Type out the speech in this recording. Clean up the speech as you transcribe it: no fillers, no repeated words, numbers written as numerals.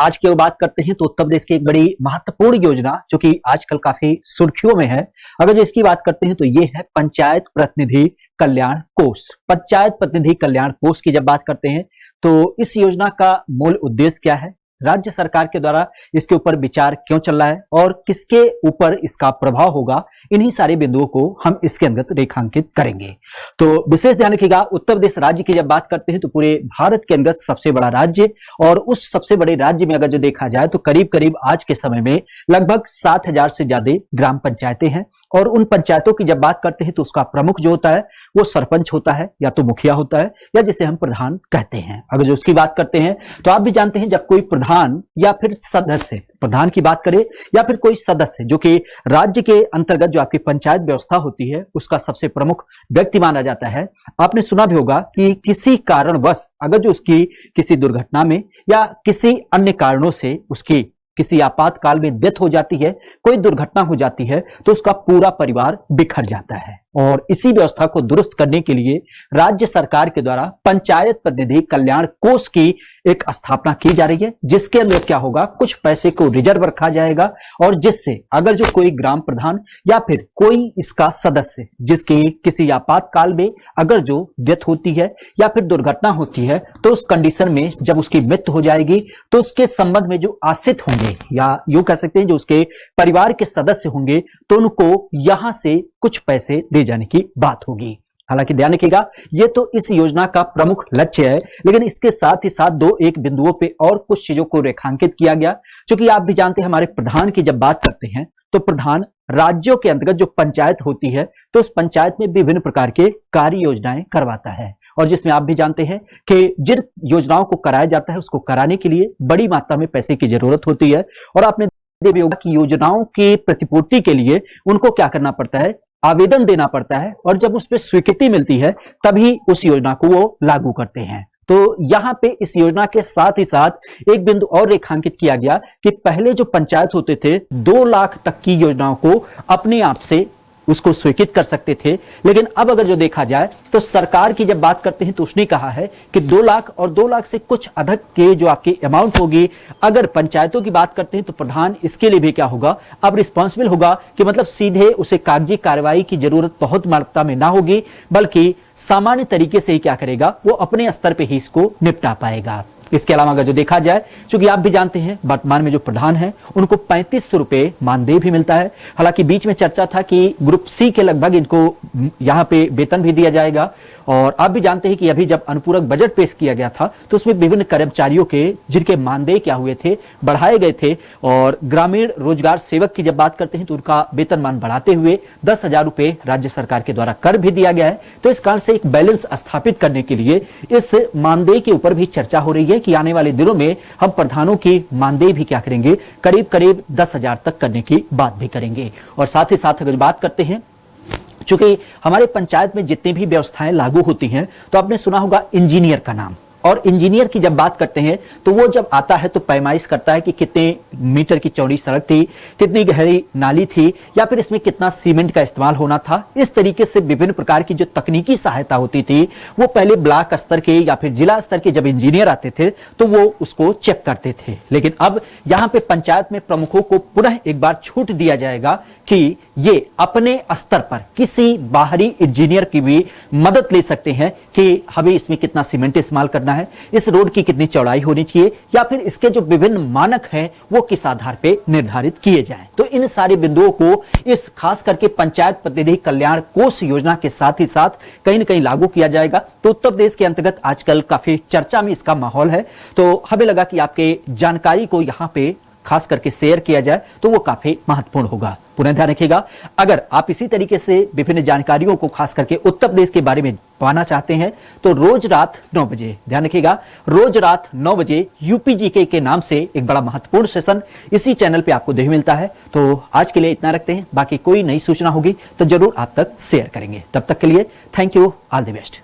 आज की बात करते हैं तो उत्तर प्रदेश की एक बड़ी महत्वपूर्ण योजना जो कि आजकल काफी सुर्खियों में है। अगर जो इसकी बात करते हैं तो ये है पंचायत प्रतिनिधि कल्याण कोष। पंचायत प्रतिनिधि कल्याण कोष की जब बात करते हैं तो इस योजना का मूल उद्देश्य क्या है, राज्य सरकार के द्वारा इसके ऊपर विचार क्यों चल रहा है और किसके ऊपर इसका प्रभाव होगा, इन्हीं सारे बिंदुओं को हम इसके अंतर्गत रेखांकित करेंगे। तो विशेष ध्यान रखिएगा, उत्तर प्रदेश राज्य की जब बात करते हैं तो पूरे भारत के अंदर सबसे बड़ा राज्य, और उस सबसे बड़े राज्य में अगर जो देखा जाए तो करीब करीब आज के समय में लगभग 60,000 से ज्यादा ग्राम पंचायतें हैं। और उन पंचायतों की जब बात करते हैं तो उसका प्रमुख जो होता है वो सरपंच होता है, या तो मुखिया होता है, या जिसे हम प्रधान कहते हैं। अगर जो उसकी बात करते हैं तो आप भी जानते हैं जब कोई प्रधान या फिर सदस्य, प्रधान की बात करें या फिर कोई सदस्य जो कि राज्य के अंतर्गत जो आपकी पंचायत व्यवस्था होती है उसका सबसे प्रमुख व्यक्ति माना जाता है। आपने सुना भी होगा कि किसी कारणवश अगर जो उसकी किसी दुर्घटना में या किसी अन्य कारणों से उसकी किसी आपातकाल में डेथ हो जाती है, कोई दुर्घटना हो जाती है, तो उसका पूरा परिवार बिखर जाता है। और इसी व्यवस्था को दुरुस्त करने के लिए राज्य सरकार के द्वारा पंचायत प्रतिनिधि कल्याण कोष की एक स्थापना की जा रही है, जिसके अंदर क्या होगा, कुछ पैसे को रिजर्व रखा जाएगा और जिससे अगर जो कोई ग्राम प्रधान या फिर कोई इसका सदस्य जिसकी किसी आपातकाल में अगर जो डेथ होती है या फिर दुर्घटना होती है, तो उस कंडीशन में जब उसकी मृत्यु हो जाएगी तो उसके संबंध में जो आश्रित होंगे या यूं कह सकते हैं जो उसके परिवार के सदस्य होंगे, तो उनको यहां से कुछ पैसे दे जाने की बात होगी। हालांकि ध्यान रखिएगा, ये तो इस योजना का प्रमुख लक्ष्य है, लेकिन इसके साथ ही साथ दो एक बिंदुओं पे और कुछ चीजों को रेखांकित किया गया। क्योंकि आप भी जानते हैं हमारे प्रधान की जब बात करते हैं तो प्रधान राज्यों के अंतर्गत जो पंचायत होती है तो उस पंचायत में विभिन्न प्रकार के कार्य योजनाएं करवाता है, और जिसमें आप भी जानते हैं कि जिन योजनाओं को कराया जाता है उसको कराने के लिए बड़ी मात्रा में पैसे की जरूरत होती है। और आपने देखा भी होगा कि योजनाओं की प्रतिपूर्ति के लिए उनको क्या करना पड़ता है, आवेदन देना पड़ता है, और जब उस पर स्वीकृति मिलती है तभी उस योजना को वो लागू करते हैं। तो यहां पे इस योजना के साथ ही साथ एक बिंदु और रेखांकित किया गया कि पहले जो पंचायत होते थे 2 लाख तक की योजनाओं को अपने आप से उसको स्वीकृत कर सकते थे, लेकिन अब अगर जो देखा जाए तो सरकार की जब बात करते हैं तो उसने कहा है कि 2 लाख और 2 लाख से कुछ अधिक के जो आपकी अमाउंट होगी, अगर पंचायतों की बात करते हैं तो प्रधान इसके लिए भी क्या होगा, अब रिस्पॉन्सिबल होगा कि मतलब सीधे उसे कागजी कार्रवाई की जरूरत बहुत मात्रा में ना होगी, बल्कि सामान्य तरीके से ही क्या करेगा, वो अपने स्तर पर ही इसको निपटा पाएगा। इसके अलावा अगर जो देखा जाए, क्योंकि आप भी जानते हैं वर्तमान में जो प्रधान है उनको 3500 रुपए मानदेय भी मिलता है। हालांकि बीच में चर्चा था कि ग्रुप सी के लगभग इनको यहां पे वेतन भी दिया जाएगा, और आप भी जानते हैं कि अभी जब अनुपूरक बजट पेश किया गया था तो उसमें विभिन्न कर्मचारियों के जिनके मानदेय क्या हुए थे, बढ़ाए गए थे, और ग्रामीण रोजगार सेवक की जब बात करते हैं तो उनका वेतनमान बढ़ाते हुए 10,000 रुपए राज्य सरकार के द्वारा कर भी दिया गया है। तो इस कारण से एक बैलेंस स्थापित करने के लिए इस मानदेय के ऊपर भी चर्चा हो रही है कि आने वाले दिनों में हम प्रधानों की मानदेय भी क्या करेंगे, करीब करीब 10,000 तक करने की बात भी करेंगे। और साथ ही साथ अगर बात करते हैं, चूंकि हमारे पंचायत में जितनी भी व्यवस्थाएं लागू होती हैं तो आपने सुना होगा इंजीनियर का नाम, और इंजीनियर की जब बात करते हैं तो वो जब आता है तो पैमाइश करता है कि कितने मीटर की चौड़ी सड़क थी, कितनी गहरी नाली थी, या फिर इसमें कितना सीमेंट का इस्तेमाल होना था। इस तरीके से विभिन्न प्रकार की जो तकनीकी सहायता होती थी वो पहले ब्लॉक स्तर के या फिर जिला स्तर के जब इंजीनियर आते थे तो वो उसको चेक करते थे। लेकिन अब यहाँ पे पंचायत में प्रमुखों को पुनः एक बार छूट दिया जाएगा कि ये अपने स्तर पर किसी बाहरी इंजीनियर की भी मदद ले सकते हैं कि हमें इसमें कितना सीमेंट इस्तेमाल करना है, इस रोड की कितनी चौड़ाई होनी चाहिए, या फिर इसके जो विभिन्न मानक हैं वो किस आधार पे निर्धारित किए जाएं। तो इन सारे बिंदुओं को इस खास करके पंचायत प्रतिनिधि कल्याण कोष योजना के साथ ही साथ कहीं न कहीं लागू किया जाएगा। तो उत्तर प्रदेश के अंतर्गत आजकल काफी चर्चा में इसका माहौल है, तो हमें लगा कि आपके जानकारी को यहां पे खास करके शेयर किया जाए तो वो काफी महत्वपूर्ण होगा। पुनः ध्यान रखिएगा, अगर आप इसी तरीके से विभिन्न जानकारियों को खास करके उत्तर प्रदेश के बारे में पाना चाहते हैं तो रोज रात 9 बजे, ध्यान रखिएगा, रोज रात 9 बजे यूपीजीके के नाम से एक बड़ा महत्वपूर्ण सेशन इसी चैनल पे आपको देखने मिलता है। तो आज के लिए इतना रखते हैं, बाकी कोई नई सूचना होगी तो जरूर आप तक शेयर करेंगे। तब तक के लिए thank you, all the best.